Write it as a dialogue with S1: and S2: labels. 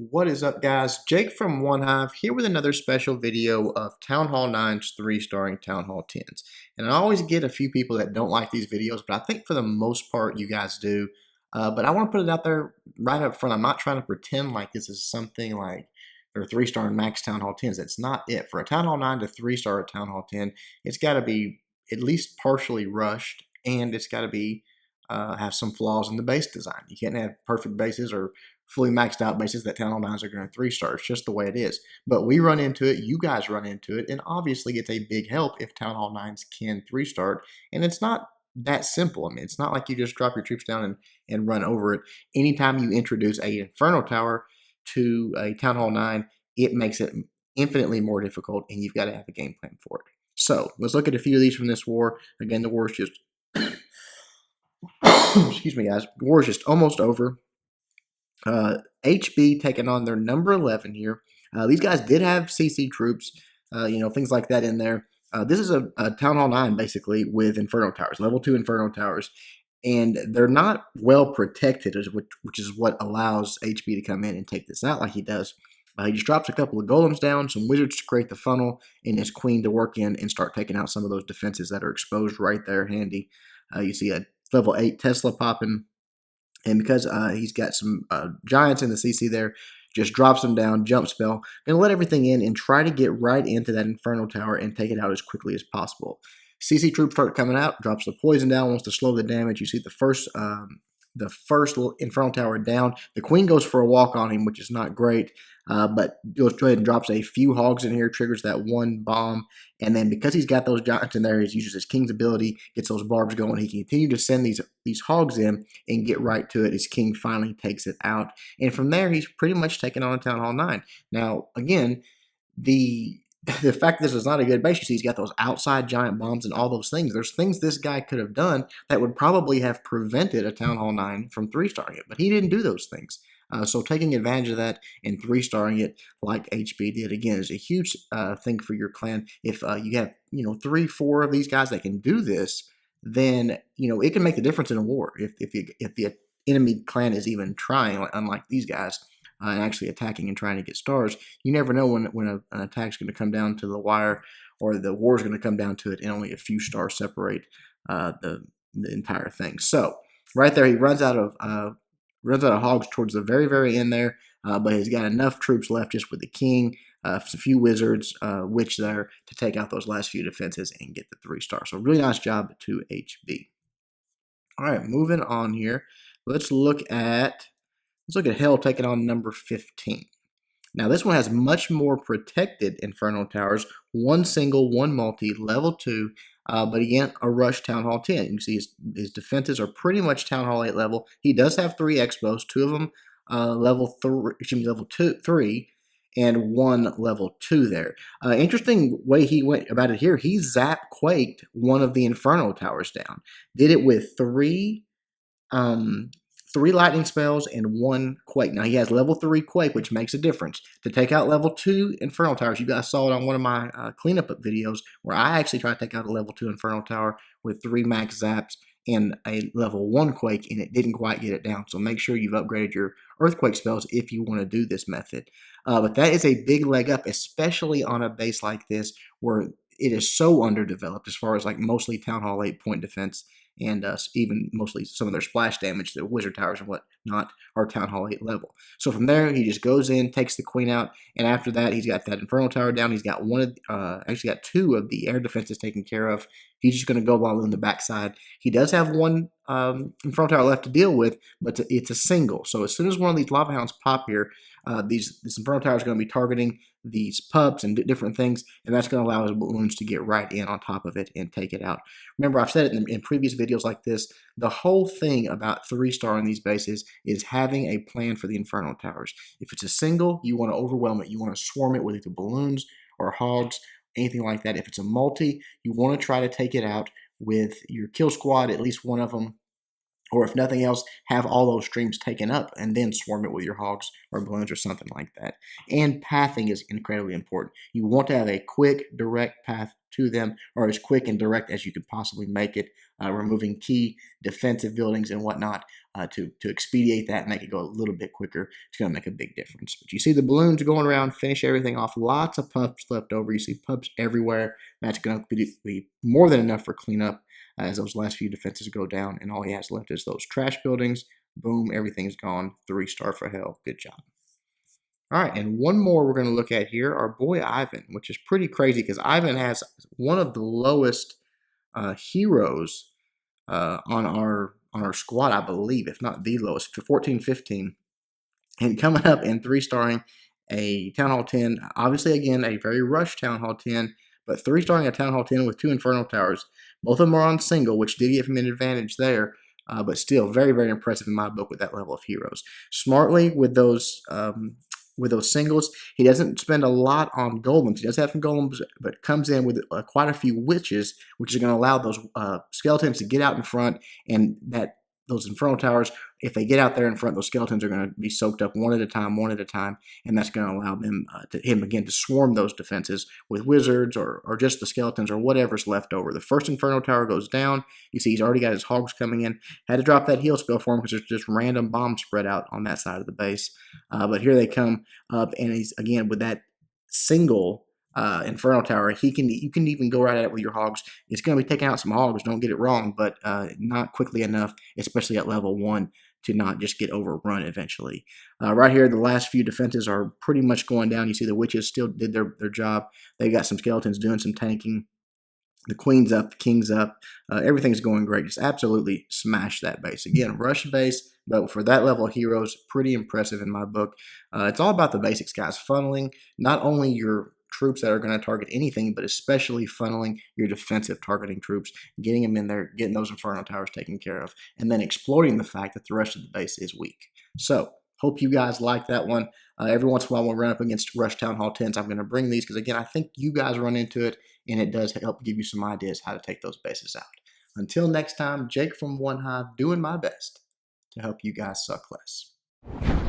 S1: What is up, guys? Jake from One Hive here with another special video of Town Hall 9's 3-starring Town Hall 10s. And I always get a few people that don't like these videos, but I think for the most part you guys do. But I want to put it out there right up front. I'm not trying to pretend like this is something like they're 3-star max Town Hall 10s. That's not it. For a Town Hall 9 to 3-star Town Hall 10, it's got to be at least partially rushed, and it's got to be have some flaws in the base design. You can't have perfect bases or fully maxed out bases that Town Hall 9s are going to 3-star. It's just the way it is. But we run into it, you guys run into it, and obviously it's a big help if Town Hall 9s can 3-star. And it's not that simple. I mean, it's not like you just drop your troops down and run over it. Anytime you introduce a Inferno Tower to a Town Hall 9, it makes it infinitely more difficult, and you've got to have a game plan for it. So let's look at a few of these from this war. Again, the war is just excuse me, guys. The war is just almost over. HB taking on their number 11 here. These guys did have CC troops, things like that in there. This is a Town Hall 9, basically, with Inferno Towers, level 2 Inferno Towers. And they're not well protected, which is what allows HB to come in and take this out like he does. He just drops a couple of golems down, some wizards to create the funnel, and his queen to work in and start taking out some of those defenses that are exposed right there handy. You see a level 8 Tesla popping. And because he's got some giants in the CC there, just drops them down, jump spell. Going to let everything in and try to get right into that Inferno Tower and take it out as quickly as possible. CC troops start coming out, drops the poison down, wants to slow the damage. You see the first Inferno Tower down. The queen goes for a walk on him, which is not great, but goes ahead and drops a few hogs in here, triggers that one bomb, and then because he's got those giants in there, he uses his king's ability, gets those barbs going. He can continue to send these hogs in and get right to it. His king finally takes it out, and from there, he's pretty much taken on a Town Hall 9. Now, again, the fact this is not a good base, you see he's got those outside giant bombs and all those things. There's things this guy could have done that would probably have prevented a Town Hall 9 from 3-starring it, but he didn't do those things. So taking advantage of that and 3-starring it like HB did, again, is a huge thing for your clan. If you have, 3, 4 of these guys that can do this, then, it can make the difference in a war. If the enemy clan is even trying, unlike these guys, and actually attacking and trying to get stars, you never know when an attack's going to come down to the wire or the war's going to come down to it, and only a few stars separate the entire thing. So right there, he runs out of hogs towards the very, very end there, but he's got enough troops left just with the king, a few wizards, witch there to take out those last few defenses and get the 3-star. So really nice job to HB. All right, moving on here. Let's look at Hell taking on number 15. Now, this one has much more protected Inferno Towers. One single, one multi, level 2, but again, a rush Town Hall 10. You can see his defenses are pretty much Town Hall 8 level. He does have 3 expos, 2 of them level 3, and 1 level 2 there. Interesting way he went about it here. He quaked one of the Inferno Towers down. Did it with 3 lightning spells and 1 quake. Now he has level 3 quake, which makes a difference. To take out level 2 Inferno Towers, you guys saw it on one of my cleanup videos where I actually tried to take out a level 2 Inferno Tower with 3 max zaps and a level 1 quake, and it didn't quite get it down. So make sure you've upgraded your earthquake spells if you want to do this method. But that is a big leg up, especially on a base like this where it is so underdeveloped as far as like mostly Town Hall 8 point defense, and even mostly some of their splash damage, the wizard towers and whatnot, are Town Hall 8 level. So from there, he just goes in, takes the queen out, and after that, he's got that Inferno Tower down. He's got actually got 2 of the air defenses taken care of. He's just going to go all in the backside. He does have 1 Inferno Tower left to deal with, but it's a single. So as soon as one of these Lava Hounds pop here, this Inferno Tower is going to be targeting these pups and different things, and that's going to allow his balloons to get right in on top of it and take it out. Remember, I've said it in previous videos like this, the whole thing about 3-starring these bases is having a plan for the Inferno Towers. If it's a single, you want to overwhelm it. You want to swarm it with either balloons or hogs, anything like that. If it's a multi, you want to try to take it out with your kill squad, at least one of them, or if nothing else, have all those streams taken up and then swarm it with your hogs or balloons or something like that. And pathing is incredibly important. You want to have a quick, direct path to them are as quick and direct as you could possibly make it, removing key defensive buildings and whatnot to expedite that and make it go a little bit quicker. It's going to make a big difference. But you see the balloons going around, finish everything off. Lots of pups left over. You see pups everywhere. That's going to be more than enough for cleanup as those last few defenses go down, and all he has left is those trash buildings. Boom, everything's gone. 3-star for hell. Good job. All right, and one more we're going to look at here, our boy Ivan, which is pretty crazy because Ivan has one of the lowest heroes on our squad, I believe, if not the lowest, for 14-15. And coming up and 3-starring a Town Hall 10, obviously, again, a very rushed Town Hall 10, but 3-starring a Town Hall 10 with 2 Inferno Towers. Both of them are on single, which did give him an advantage there, but still very, very impressive in my book with that level of heroes. Smartly, with those singles, he doesn't spend a lot on golems. He does have some golems, but comes in with quite a few witches, which is going to allow those skeletons to get out in front, and those Inferno Towers, if they get out there in front, those skeletons are going to be soaked up one at a time, and that's going to allow him again to swarm those defenses with wizards or just the skeletons or whatever's left over. The first Inferno Tower goes down. You see he's already got his hogs coming in. Had to drop that heal spell for him because there's just random bombs spread out on that side of the base. But here they come up, and he's, again, with that single Inferno Tower, you can even go right at it with your hogs. It's going to be taking out some hogs, don't get it wrong, but not quickly enough, especially at level 1, to not just get overrun eventually. Right here, the last few defenses are pretty much going down. You see the witches still did their job. They got some skeletons doing some tanking. The queen's up, the king's up. Everything's going great. Just absolutely smash that base. Again, rush base, but for that level of heroes, pretty impressive in my book. It's all about the basics, guys. Funneling not only your troops that are going to target anything, but especially funneling your defensive targeting troops, getting them in there, getting those Inferno Towers taken care of, and then exploiting the fact that the rest of the base is weak. So, hope you guys like that one. Every once in a while, when we run up against Rush Town Hall 10s, I'm going to bring these because, again, I think you guys run into it, and it does help give you some ideas how to take those bases out. Until next time, Jake from One Hive doing my best to help you guys suck less.